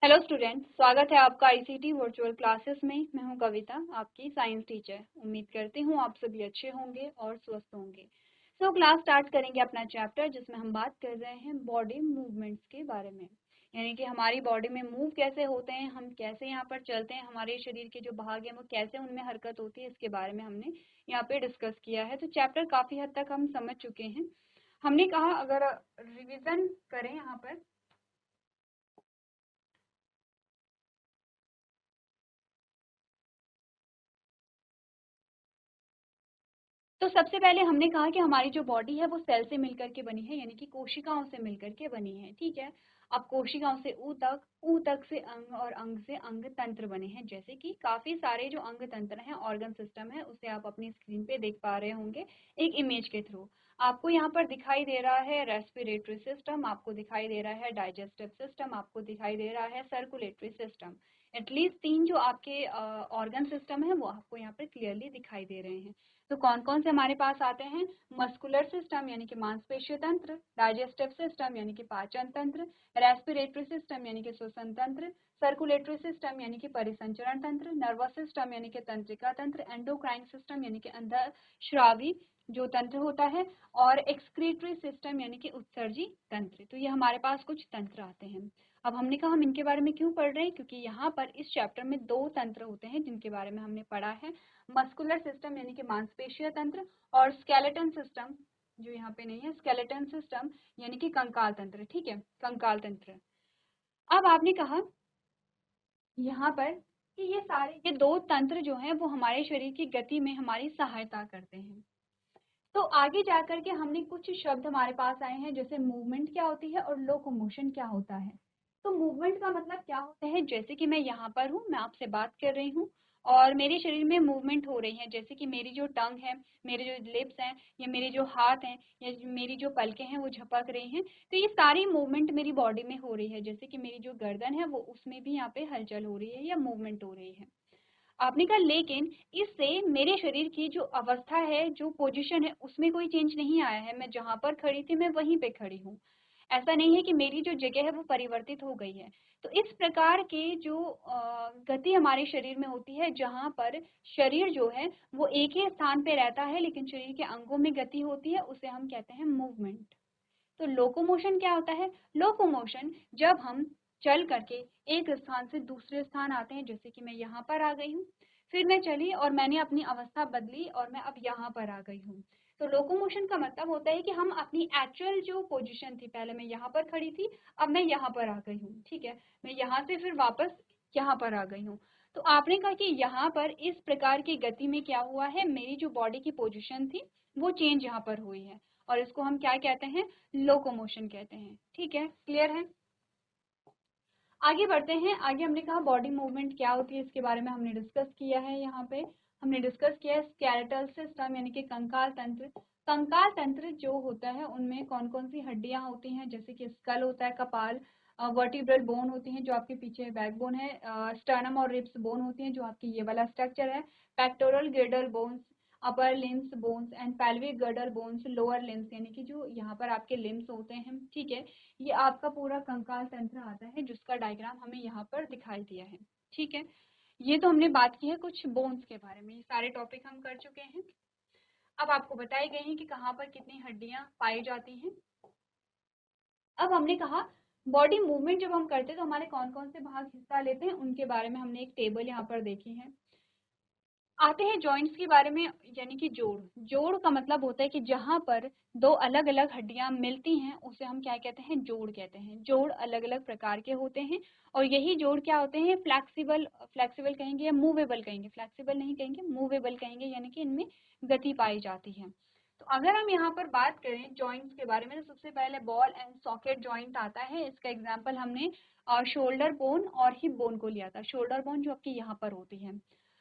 Hello student, स्वागत है आपका आईसीटी वर्चुअल क्लासेस में। मैं हूं कविता, आपकी साइंस टीचर। उम्मीद करती हूं आप सभी अच्छे होंगे और स्वस्थ होंगे। क्लास स्टार्ट करेंगे अपना चैप्टर, जिसमें हम बात कर रहे हैं बॉडी मूवमेंट्स के बारे में। यानी कि हमारी बॉडी में मूव कैसे होते हैं, हम कैसे यहाँ पर चलते हैं, हमारे शरीर के जो भाग हैं वो कैसे उनमें हरकत होती है, इसके बारे में हमने यहाँ पे डिस्कस किया है। तो चैप्टर काफी हद तक हम समझ चुके हैं। हमने कहा अगर रिविजन करें यहाँ पर, तो सबसे पहले हमने कहा कि हमारी जो बॉडी है वो सेल से मिलकर के बनी है, यानी कि कोशिकाओं से मिलकर के बनी है। ठीक है। अब कोशिकाओं से ऊ तक से अंग, और अंग से अंग तंत्र बने हैं। जैसे कि काफी सारे जो अंग तंत्र हैं, ऑर्गन सिस्टम है, उसे आप अपनी स्क्रीन पे देख पा रहे होंगे एक इमेज के थ्रू। आपको यहाँ पर दिखाई दे रहा है रेस्पिरेटरी सिस्टम, आपको दिखाई दे रहा है डाइजेस्टिव सिस्टम, आपको दिखाई दे रहा है सर्कुलेटरी सिस्टम। एटलीस्ट तीन जो आपके ऑर्गन सिस्टम है वो आपको यहाँ पर क्लियरली दिखाई दे रहे हैं। तो कौन कौन से हमारे पास आते हैं? मस्कुलर सिस्टम यानी कि मांसपेशीय तंत्र, डाइजेस्टिव सिस्टम यानी कि पाचन तंत्र, रेस्पिरेटरी सिस्टम यानी कि श्वसन तंत्र, सर्कुलेटरी सिस्टम यानी कि परिसंचरण तंत्र, नर्वस सिस्टम यानी कि तंत्रिका तंत्र, एंडोक्राइन सिस्टम यानी कि अंदर श्रावी जो तंत्र होता है, और एक्सक्रीटरी सिस्टम यानी कि उत्सर्जी तंत्र। तो ये हमारे पास कुछ तंत्र आते हैं। अब हमने कहा हम इनके बारे में क्यों पढ़ रहे हैं, क्योंकि यहाँ पर इस चैप्टर में दो तंत्र होते हैं जिनके बारे में हमने पढ़ा है। मस्कुलर सिस्टम यानी कि मांसपेशीय तंत्र, और स्केलेटन सिस्टम जो यहाँ पे नहीं है, स्केलेटन सिस्टम यानी कि कंकाल तंत्र। ठीक है, कंकाल तंत्र। अब आपने कहा यहाँ पर कि ये दो तंत्र जो हैं वो हमारे शरीर की गति में हमारी सहायता करते हैं। तो आगे जाकर के हमने कुछ शब्द हमारे पास आए हैं, जैसे मूवमेंट क्या होती है और लोकोमोशन क्या होता है। तो मूवमेंट का मतलब क्या होता है? जैसे कि मैं यहाँ पर हूँ, मैं आपसे बात कर रही हूँ और मेरे शरीर में मूवमेंट हो रही है। जैसे कि मेरी जो टंग है, मेरे जो लिप्स हैं, या मेरे जो हाथ हैं, या मेरी जो पलकें हैं वो झपक रही हैं। तो ये सारी मूवमेंट मेरी बॉडी में हो रही है। जैसे कि मेरी जो गर्दन है वो, उसमें भी यहाँ पे हलचल हो रही है या मूवमेंट हो रही है। आपने कहा लेकिन इससे मेरे शरीर की जो अवस्था है, जो पोजीशन है, उसमें कोई चेंज नहीं आया है। मैं जहां पर खड़ी थी मैं वहीं पे खड़ी हूँ। ऐसा नहीं है कि मेरी जो जगह है वो परिवर्तित हो गई है। तो इस प्रकार के जो गति हमारे शरीर में होती है, जहां पर शरीर जो है वो एक ही स्थान पे रहता है लेकिन शरीर के अंगों में गति होती है, उसे हम कहते हैं मूवमेंट। तो लोकोमोशन क्या होता है? लोकोमोशन जब हम चल करके एक स्थान से दूसरे स्थान आते हैं। जैसे कि मैं यहाँ पर आ गई हूँ, फिर मैं चली और मैंने अपनी अवस्था बदली और मैं अब यहाँ पर आ गई हूँ। तो लोकोमोशन का मतलब होता है कि हम अपनी एक्चुअल जो पोजीशन थी, पहले मैं यहाँ पर खड़ी थी, अब मैं यहाँ पर आ गई हूँ। ठीक है, मैं यहाँ से फिर वापस यहाँ पर आ गई हूँ। तो आपने कहा कि यहाँ पर इस प्रकार की गति में क्या हुआ है, मेरी जो बॉडी की पोजीशन थी वो चेंज यहाँ पर हुई है, और इसको हम क्या कहते हैं? लोकोमोशन कहते हैं। ठीक है, क्लियर है? आगे बढ़ते हैं। आगे हमने कहा बॉडी मूवमेंट क्या होती है, इसके बारे में हमने डिस्कस किया है। यहाँ पे हमने डिस्कस किया है स्केलेटल सिस्टम यानी कि कंकाल तंत्र। कंकाल तंत्र जो होता है उनमें कौन कौन सी हड्डियां होती हैं? जैसे कि स्कल होता है, कपाल, वर्टिब्रल बोन होती हैं जो आपके पीछे बैकबोन है, स्टर्नम और रिब्स बोन होती हैं जो आपकी ये वाला स्ट्रक्चर है, pectoral गिर्डल bones, upper limbs bones and pelvic girdle bones, lower limbs यानी कि जो यहाँ पर आपके लिम्स होते हैं। ठीक है, ये आपका पूरा कंकाल तंत्र आता है, जिसका डायग्राम हमें यहाँ पर दिखाई दिया है। ठीक है, ये तो हमने बात की है कुछ बोन्स के बारे में। ये सारे टॉपिक हम कर चुके हैं। अब आपको बताई गई है कि कहाँ पर कितनी हड्डियां पाई जाती हैं। अब हमने कहा बॉडी मूवमेंट जब हम करते हैं तो हमारे कौन कौन से भाग हिस्सा लेते हैं, उनके बारे में हमने एक टेबल यहाँ पर देखी है। आते हैं जॉइंट्स के बारे में, यानी कि जोड़। जोड़ का मतलब होता है कि जहां पर दो अलग अलग हड्डियां मिलती हैं उसे हम क्या कहते हैं? जोड़ कहते हैं। जोड़ अलग अलग प्रकार के होते हैं, और यही जोड़ क्या होते हैं? फ्लेक्सिबल, फ्लेक्सिबल कहेंगे या मूवेबल कहेंगे, फ्लेक्सिबल नहीं कहेंगे, मूवेबल कहेंगे, यानी कि इनमें गति पाई जाती है। तो अगर हम यहाँ पर बात करें जॉइंट्स के बारे में, तो सबसे पहले बॉल एंड सॉकेट जॉइंट आता है। इसका एग्जाम्पल हमने शोल्डर बोन और हिप बोन को लिया था। शोल्डर बोन जो आपकी यहाँ पर होती है।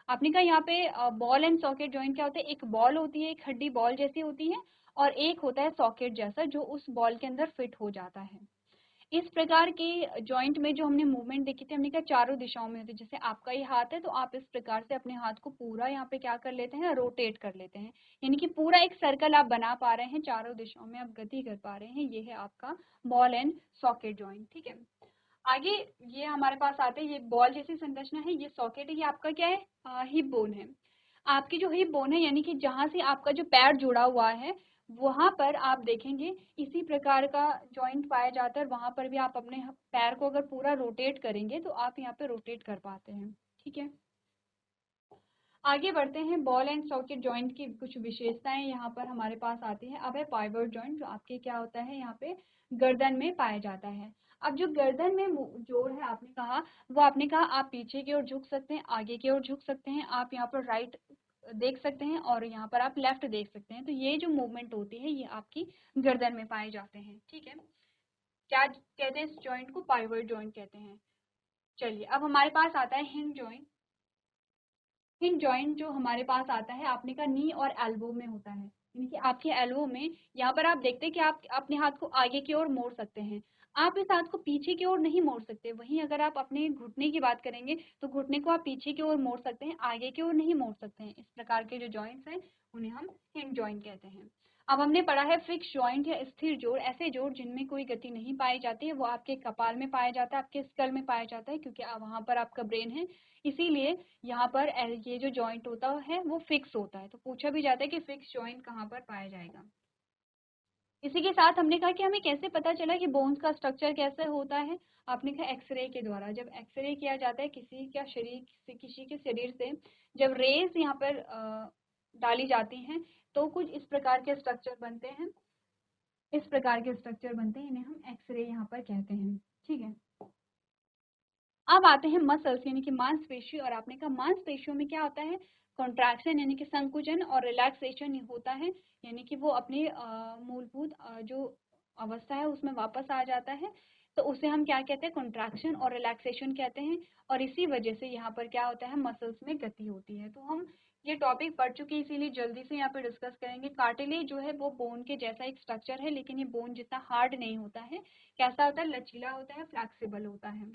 आपने कहा यहाँ पे बॉल एंड सॉकेट जॉइंट क्या होता है? एक बॉल होती है, एक हड्डी बॉल जैसी होती है, और एक होता है सॉकेट जैसा जो उस बॉल के अंदर फिट हो जाता है। इस प्रकार के जॉइंट में जो हमने मूवमेंट देखी थी, हमने कहा चारों दिशाओं में होती है। जैसे आपका ये हाथ है तो आप इस प्रकार से अपने हाथ को पूरा यहाँ पे क्या कर लेते हैं? रोटेट कर लेते हैं, यानी कि पूरा एक सर्कल आप बना पा रहे हैं, चारों दिशाओं में आप गति कर पा रहे हैं। ये है आपका बॉल एंड सॉकेट जॉइंट। ठीक है, आगे ये हमारे पास आते हैं, ये बॉल जैसी संरचना है, ये सॉकेट है, ये आपका क्या है, हिप बोन है। आपकी जो हिप बोन है यानी कि जहाँ से आपका जो पैर जुड़ा हुआ है वहां पर आप देखेंगे इसी प्रकार का जॉइंट पाया जाता है, और वहां पर भी आप अपने पैर को अगर पूरा रोटेट करेंगे तो आप यहाँ पे रोटेट कर पाते हैं। ठीक है, आगे बढ़ते हैं। बॉल एंड सॉकेट जॉइंट की कुछ विशेषताएं यहाँ पर हमारे पास आती है। अब है पाइवट जॉइंट, जो आपके क्या होता है यहाँ पे गर्दन में पाया जाता है। अब जो गर्दन में जोड़ है, आपने कहा, वो आपने कहा आप पीछे की ओर झुक सकते हैं, आगे की ओर झुक सकते हैं, आप यहाँ पर राइट देख सकते हैं और यहाँ पर आप लेफ्ट देख सकते हैं। तो ये जो मूवमेंट होती है ये आपकी गर्दन में पाए जाते हैं। ठीक है, क्या कहते हैं इस जॉइंट को? पाइवट जॉइंट कहते हैं। चलिए, अब हमारे पास आता है हिंज जॉइंट। हिंज जॉइंट जो हमारे पास आता है, आपने का नी और एल्बो में होता है, यानी कि आपके एल्बो में यहाँ पर आप देखते हैं कि आप अपने हाथ को आगे की ओर मोड़ सकते हैं, आप इस हाथ को पीछे की ओर नहीं मोड़ सकते। वहीं अगर आप अपने घुटने की बात करेंगे तो घुटने को आप पीछे की ओर मोड़ सकते हैं, आगे की ओर नहीं मोड़ सकते हैं। इस प्रकार के जो जॉइंट्स हैं उन्हें हम हिंज जॉइंट कहते हैं। अब हमने पढ़ा है फिक्स जॉइंट या स्थिर जोड़, ऐसे जोड़ जिनमें कोई गति नहीं पाई जाती है, वो आपके कपाल में पाया जाता है, आपके स्कल में पाया जाता है, क्योंकि वहां पर आपका ब्रेन है, इसीलिए यहाँ पर ये जो जॉइंट होता है वो फिक्स होता है। तो पूछा भी जाता है कि फिक्स जॉइंट कहाँ पर पाया जाएगा। इसी के साथ हमने कहा कि हमें कैसे पता चला कि बोन्स का स्ट्रक्चर कैसे होता है। आपने कहा एक्सरे के द्वारा। जब एक्सरे किया जाता है किसी का शरीर से, किसी के शरीर से जब रेज यहाँ पर डाली जाती हैं तो कुछ इस प्रकार के स्ट्रक्चर बनते हैं, इस प्रकार के स्ट्रक्चर बनते हैं, इन्हें हम एक्सरे यहाँ पर कहते हैं। ठीक है, अब आते हैं मसल्स यानी कि मांसपेशी, और आपने कहा मांसपेशियों में क्या होता है? कॉन्ट्रैक्शन यानी कि संकुचन, और रिलैक्सेशन होता है, यानी कि वो अपनी मूलभूत जो अवस्था है उसमें वापस आ जाता है। तो उसे हम क्या कहते हैं? कॉन्ट्रैक्शन और रिलैक्सेशन कहते हैं। और इसी वजह से यहाँ पर क्या होता है? मसल्स में गति होती है। तो हम ये टॉपिक पढ़ चुके हैं, इसीलिए जल्दी से यहाँ पे डिस्कस करेंगे। कार्टिलेज जो है वो बोन के जैसा एक स्ट्रक्चर है, लेकिन ये बोन जितना हार्ड नहीं होता है। कैसा होता है? लचीला होता है, फ्लैक्सिबल होता है।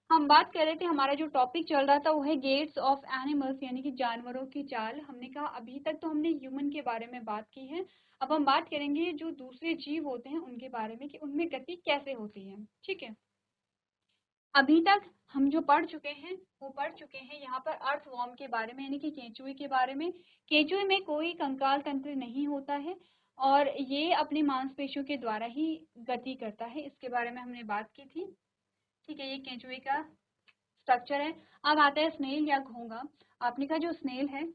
हम बात कर रहे थे, हमारा जो टॉपिक चल रहा था वो है गेट्स ऑफ एनिमल्स यानी कि जानवरों की चाल। हमने कहा अभी तक तो हमने ह्यूमन के बारे में बात की है, अब हम बात करेंगे जो दूसरे जीव होते हैं उनके बारे में कि उनमें गति कैसे होती है। ठीक है, अभी तक हम जो पढ़ चुके हैं वो पढ़ चुके हैं यहाँ पर अर्थवॉर्म के बारे में यानी कि केंचुए के बारे में। केंचुए में कोई कंकाल तंत्र नहीं होता है और ये अपनी मांसपेशियों के द्वारा ही गति करता है, इसके बारे में हमने बात की थी। ठीक है, ये केंचुए का स्ट्रक्चर है। अब आता है स्नेल या घोंगा। आपने कहा जो स्नेल है,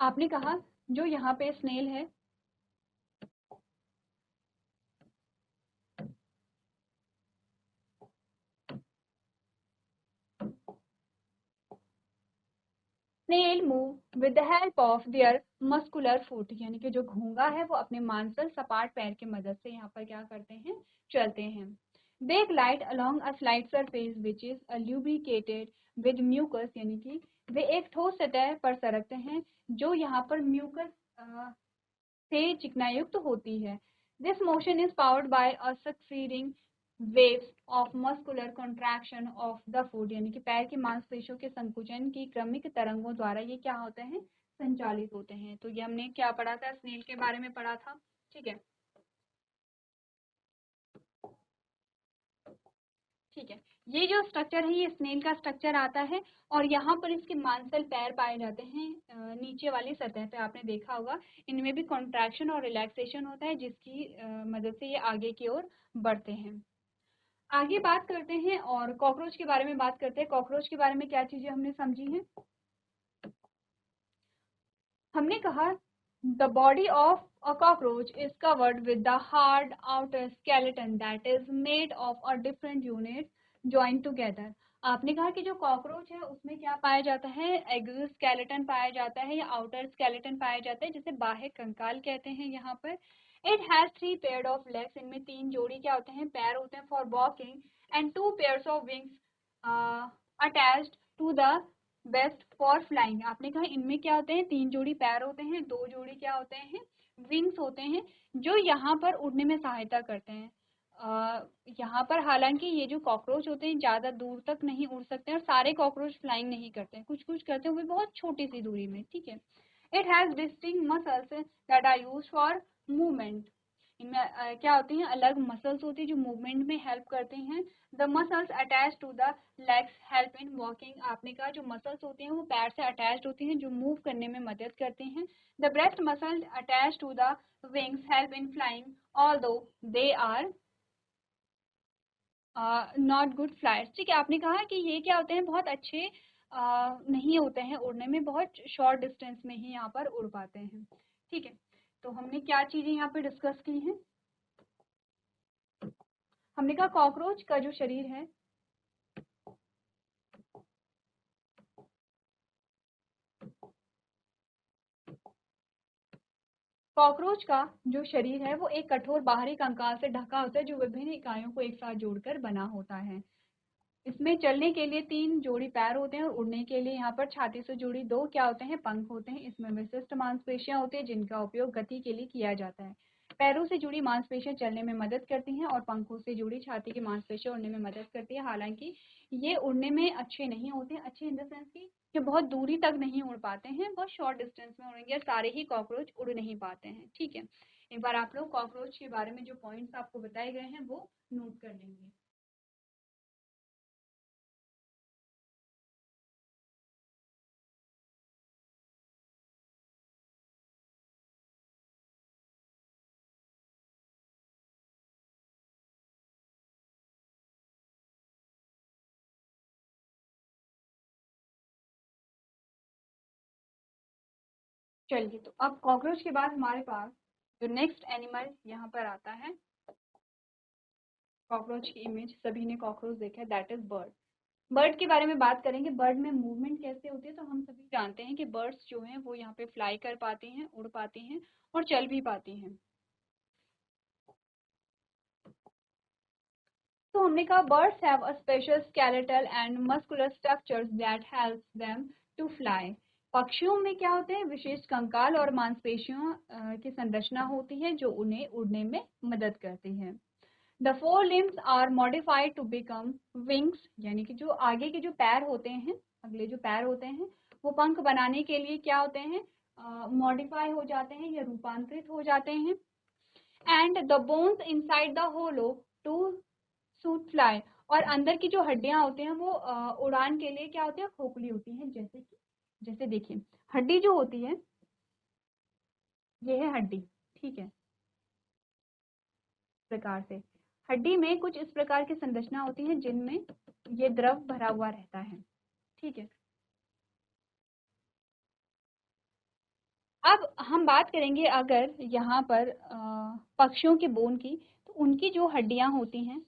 आपने कहा जो यहाँ पे स्नेल है, snail move with the help of their muscular foot, यानी कि जो घोंगा है वो अपने मांसल सपाट पैर की मदद से यहाँ पर क्या करते हैं? चलते हैं। They glide along a slide surface which is lubricated with mucus, यानी कि वे एक ठोस सतह पर सरकते हैं जो यहाँ पर म्यूकस से चिकनायुक्त होती है। This motion is powered by a succeeding waves of muscular contraction of the foot, यानी कि पैर की मांसपेशियों के संकुचन की क्रमिक तरंगों द्वारा ये क्या होते हैं? संचालित होते हैं। तो ये हमने क्या पढ़ा था? स्नेल के बारे में पढ़ा था। ठीक है, ठीक है, ये जो स्ट्रक्चर है ये स्नेल का स्ट्रक्चर आता है और यहाँ पर इसके मांसल पैर पाए जाते हैं नीचे वाली सतह पे। आपने देखा होगा इनमें भी कॉन्ट्रैक्शन और रिलैक्सेशन होता है, जिसकी मदद से ये आगे की ओर बढ़ते हैं। आगे बात करते हैं और कॉकरोच के बारे में बात करते हैं। कॉकरोच के बारे में क्या चीजें हमने समझी हैं? हमने कहा the body of a cockroach is covered with the hard outer skeleton that is made of a different unit joint together. आपने कहा कि जो कॉकरोच है उसमें क्या पाया जाता है? एक्सोस्केलेटन पाया जाता है या आउटर स्केलेटन पाया जाता है, जिसे बाह्य कंकाल कहते हैं। यहाँ पर it has 3 pair of legs, इनमें 3 जोड़ी क्या होते हैं? पैर होते हैं for walking, and 2 pairs of wings attached to the breast for flying. आपने कहा इनमें क्या होते हैं? 3 जोड़ी पैर होते हैं, 2 जोड़ी क्या होते हैं? विंग्स होते हैं, जो यहाँ पर उड़ने में सहायता करते हैं। यहाँ पर हालांकि ये जो कॉकरोच होते हैं ज़्यादा दूर तक नहीं उड़ सकते हैं और सारे कॉकरोच फ्लाइंग नहीं करते हैं, कुछ कुछ करते हैं वो भी बहुत छोटी सी दूरी में। ठीक है, it has distinct muscles that are used for movement. इनमें क्या होती हैं, अलग मसल्स होती हैं जो मूवमेंट में हेल्प करते हैं। The muscles attach to the legs help in walking. आपने कहा जो मसल्स होती हैं वो पैर से अटैच्ड होती हैं जो मूव करने में मदद करती हैं। The breast muscle attach to the wings help in flying although they are not good flyers. ठीक है, आपने कहा कि ये क्या होते हैं, बहुत अच्छे नहीं होते हैं उड़ने में, बहुत शॉर्ट डिस्टेंस में ही यहाँ पर उड़ पाते हैं। ठीक है, तो हमने क्या चीजें यहाँ पे डिस्कस की हैं। हमने कहा कॉकरोच का जो शरीर है कॉकरोच का जो शरीर है वो एक कठोर बाहरी कंकाल से ढका होता है जो विभिन्न इकाइयों को एक साथ जोड़कर बना होता है। इसमें चलने के लिए 3 जोड़ी पैर होते हैं और उड़ने के लिए यहाँ पर छाती से जुड़ी 2 क्या होते हैं, पंख होते हैं। इसमें विशिष्ट मांसपेशियां होती हैं जिनका उपयोग गति के लिए किया जाता है। पैरों से जुड़ी मांसपेशियां चलने में मदद करती हैं और पंखों से जुड़ी छाती की मांसपेशियां उड़ने में मदद करती है। हालांकि ये उड़ने में अच्छे नहीं होते, अच्छे इन द सेंस की ये बहुत दूरी तक नहीं उड़ पाते हैं, बहुत शॉर्ट डिस्टेंस में उड़ेंगे और सारे ही कॉकरोच उड़ नहीं पाते हैं। ठीक है, एक बार आप लोग कॉकरोच के बारे में जो पॉइंट्स आपको बताए गए हैं वो नोट कर लेंगे। चलिए, तो अब कॉकरोच के बाद हमारे पास जो नेक्स्ट एनिमल यहाँ पर आता है, कॉकरोच की इमेज सभी ने कॉकरोच देखा है, दैट इज बर्ड। बर्ड के बारे में बात करेंगे, बर्ड में मूवमेंट कैसे होती है। तो हम सभी जानते हैं कि बर्ड्स जो हैं वो यहाँ पे फ्लाई कर पाती हैं, उड़ पाती हैं और चल भी पाती हैं। तो हमने कहा birds have a special skeletal and muscular structures that helps them to fly. पक्षियों में क्या होते हैं, विशेष कंकाल और मांसपेशियों की संरचना होती है जो उन्हें उड़ने में मदद करती है। The fore limbs are modified to become wings, यानी कि जो आगे के जो पैर होते हैं, अगले जो पैर होते हैं वो पंख बनाने के लिए क्या होते हैं, मॉडिफाई हो जाते हैं या रूपांतरित हो जाते हैं। And the bones inside the hollow to suit fly, और अंदर की जो हड्डियां होती हैं वो उड़ान के लिए क्या होती है, खोखली होती हैं। जैसे देखिए, हड्डी जो होती है ये है हड्डी, ठीक है। इस प्रकार से हड्डी में कुछ इस प्रकार की संरचना होती है जिनमें ये द्रव भरा हुआ रहता है। ठीक है, अब हम बात करेंगे अगर यहाँ पर पक्षियों के बोन की, तो उनकी जो हड्डियां होती हैं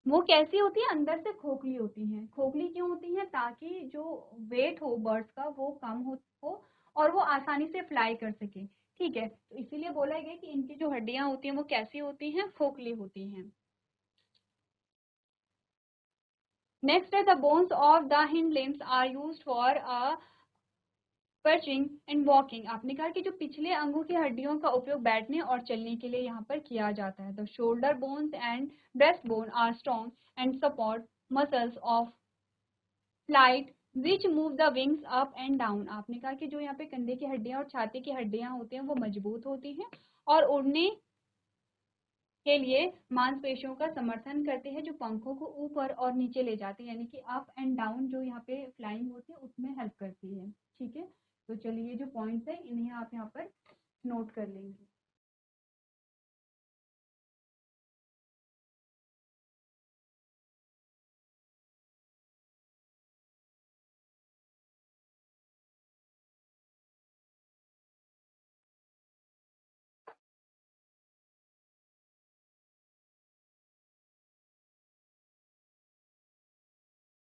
वो कैसी होती है, अंदर से खोखली होती हैं। खोखली क्यों होती हैं, ताकि जो वेट हो बर्ड्स का वो कम हो और वो आसानी से फ्लाई कर सके। ठीक है, तो इसीलिए बोला गया कि इनकी जो हड्डियां होती हैं वो कैसी होती हैं, खोखली होती हैं। नेक्स्ट है the bones of the hind limbs are used for perching and walking. आपने कहा कि जो पिछले अंगों की हड्डियों का उपयोग बैठने और चलने के लिए यहाँ पर किया जाता है। The shoulder bones and breast bone are strong and support muscles of flight which move the wings up and down. आपने कहा कि जो यहाँ पे कंधे की हड्डियां और छाती की हड्डियां होती हैं वो मजबूत होती हैं और उड़ने के लिए मांसपेशियों का समर्थन करती है जो पंखों को ऊपर और नीचे ले जाती है, यानी कि अप एंड डाउन जो यहाँ पे फ्लाइंग होती है उसमें हेल्प करती है। ठीक है, तो चलिए ये जो पॉइंट्स है इन्हें आप यहाँ पर नोट कर लेंगे।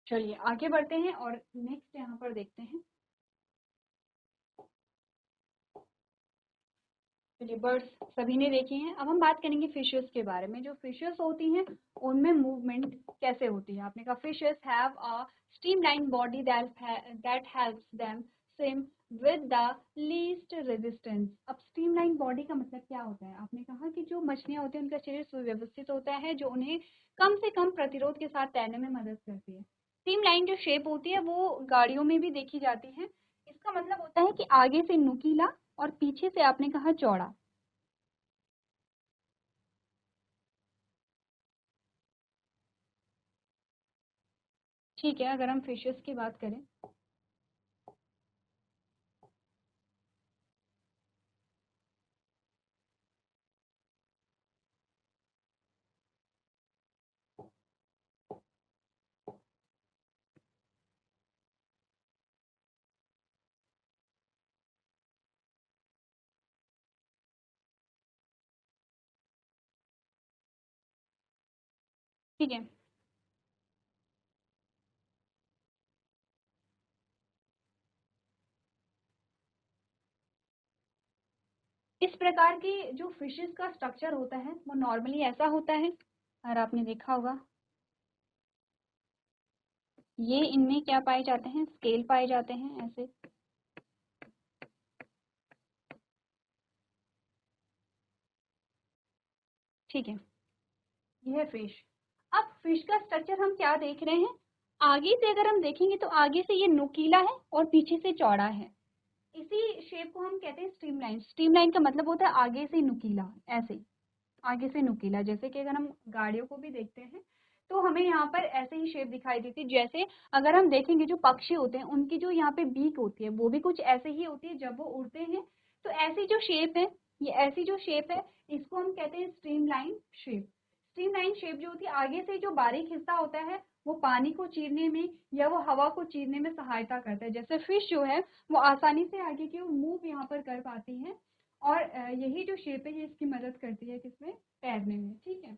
चलिए आगे बढ़ते हैं और नेक्स्ट यहाँ पर देखते हैं। चलिए, बर्ड्स सभी ने देखी हैं, अब हम बात करेंगे फिशेस के बारे में। जो फिशेस होती हैं उनमें मूवमेंट कैसे होती है। आपने कहा fishes have a streamline body that helps them swim with the least resistance. अब स्ट्रीमलाइन बॉडी का मतलब क्या होता है, आपने कहा कि जो मछलियां होती हैं उनका शरीर सुव्यवस्थित होता है जो उन्हें कम से कम प्रतिरोध के साथ तैरने में मदद करती है। स्ट्रीमलाइन जो शेप होती है वो गाड़ियों में भी देखी जाती है। इसका मतलब होता है कि आगे से नुकीला और पीछे से आपने कहा चौड़ा। ठीक है, अगर हम फिशेस की बात करें, ठीक है, इस प्रकार की जो फिशेस का स्ट्रक्चर होता है वो नॉर्मली ऐसा होता है, और आपने देखा होगा ये इनमें क्या पाए जाते हैं, स्केल पाए जाते हैं ऐसे। ठीक है, ये है फिश। अब फिश का स्ट्रक्चर हम क्या देख रहे हैं, आगे से अगर हम देखेंगे तो आगे से ये नुकीला है और पीछे से चौड़ा है। इसी शेप को हम कहते हैं स्ट्रीमलाइन। स्ट्रीमलाइन का मतलब होता है आगे से नुकीला, ऐसे आगे से नुकीला। जैसे कि अगर हम गाड़ियों को भी देखते हैं तो हमें यहाँ पर ऐसे ही शेप दिखाई देती है। जैसे अगर हम देखेंगे जो पक्षी होते हैं उनकी जो यहाँ पे बीक होती है वो भी कुछ ऐसे ही होती है जब वो उड़ते हैं। तो ऐसी जो शेप है, ये ऐसी जो शेप है, इसको हम कहते हैं स्ट्रीमलाइन शेप। स्ट्रीमलाइन शेप जो होती है, आगे से जो बारीक हिस्सा होता है वो पानी को चीरने में या वो हवा को चीरने में सहायता करता है। जैसे फिश जो है वो आसानी से आगे की मूव यहाँ पर कर पाती है, और यही जो शेप है ये इसकी मदद करती है किसमें, तैरने में। ठीक है,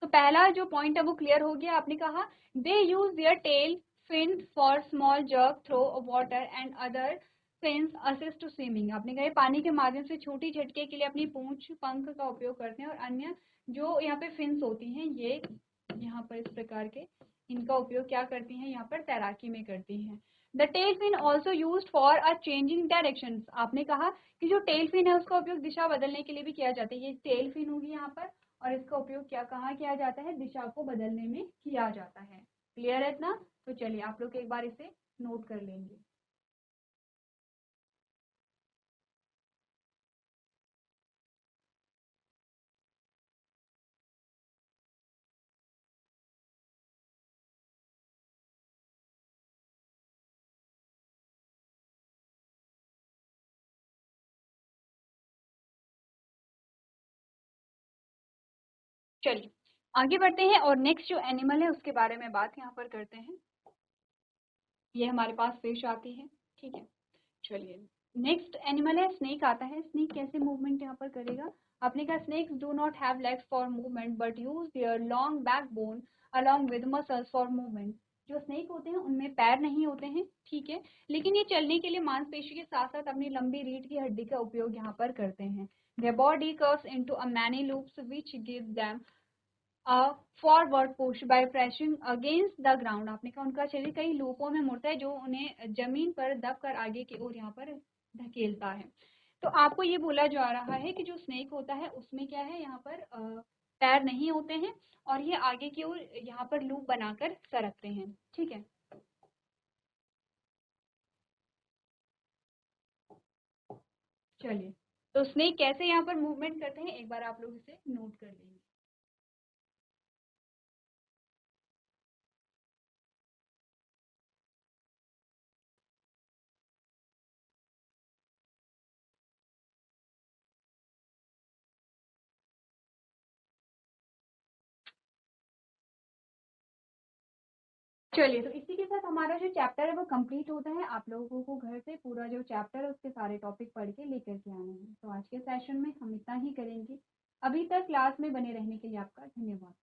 तो पहला जो पॉइंट है वो क्लियर हो गया। आपने कहा they use their tail fin for small jerk throw water and other fins assist to swimming. आपने कहा पानी के माध्यम से छोटी झटके के लिए अपनी पूंछ पंख का उपयोग करते हैं, और अन्य जो यहाँ पे फिन्स होती हैं ये यहाँ पर इस प्रकार के, इनका उपयोग क्या करती हैं, यहाँ पर तैराकी में करती हैं। The tail fin also use for a changing direction. आपने कहा कि जो टेल फिन है उसका उपयोग दिशा बदलने के लिए भी किया जाता है। ये टेल फिन होगी यहाँ पर, और इसका उपयोग क्या कहाँ किया जाता है, दिशा को बदलने में किया जाता है। क्लियर है इतना? तो चलिए आप लोग एक बार इसे नोट कर लेंगे। चलिए आगे बढ़ते हैं और नेक्स्ट जो एनिमल है उसके बारे में बात यहाँ पर करते हैं। ये हमारे पास फिश आती है। ठीक है, चलिए नेक्स्ट एनिमल है स्नेक आता है। स्नेक कैसे मूवमेंट यहाँ पर करेगा, आपने कहा snakes do not have legs for movement but use their long backbone along with muscles for movement. जो स्नेक होते हैं उनमें पैर नहीं होते हैं, ठीक है, लेकिन ये चलने के लिए मांसपेशी के साथ साथ अपनी लंबी रीढ़ की हड्डी का उपयोग यहाँ पर करते हैं। Their body curves into a many loops which gives them a forward push by pressing against the ground। आपने कहा उनका शरीर कई लूपों में मुड़ता है जो उन्हें जमीन पर दबकर आगे की ओर यहाँ पर धकेलता है। तो आपको ये बोला जा रहा है कि जो स्नेक होता है उसमें क्या है, यहाँ पर पैर नहीं होते हैं और ये आगे की ओर यहाँ पर लूप बनाकर सरकते हैं। ठीक है, चलिए तो स्नेक कैसे यहाँ पर मूवमेंट करते हैं एक बार आप लोग इसे नोट कर लेंगे। चलिए तो इसी के साथ हमारा जो चैप्टर है वो कंप्लीट होता है। आप लोगों को घर से पूरा जो चैप्टर है उसके सारे टॉपिक पढ़ के लेकर के आने हैं। तो आज के सेशन में हम इतना ही करेंगे। अभी तक क्लास में बने रहने के लिए आपका धन्यवाद।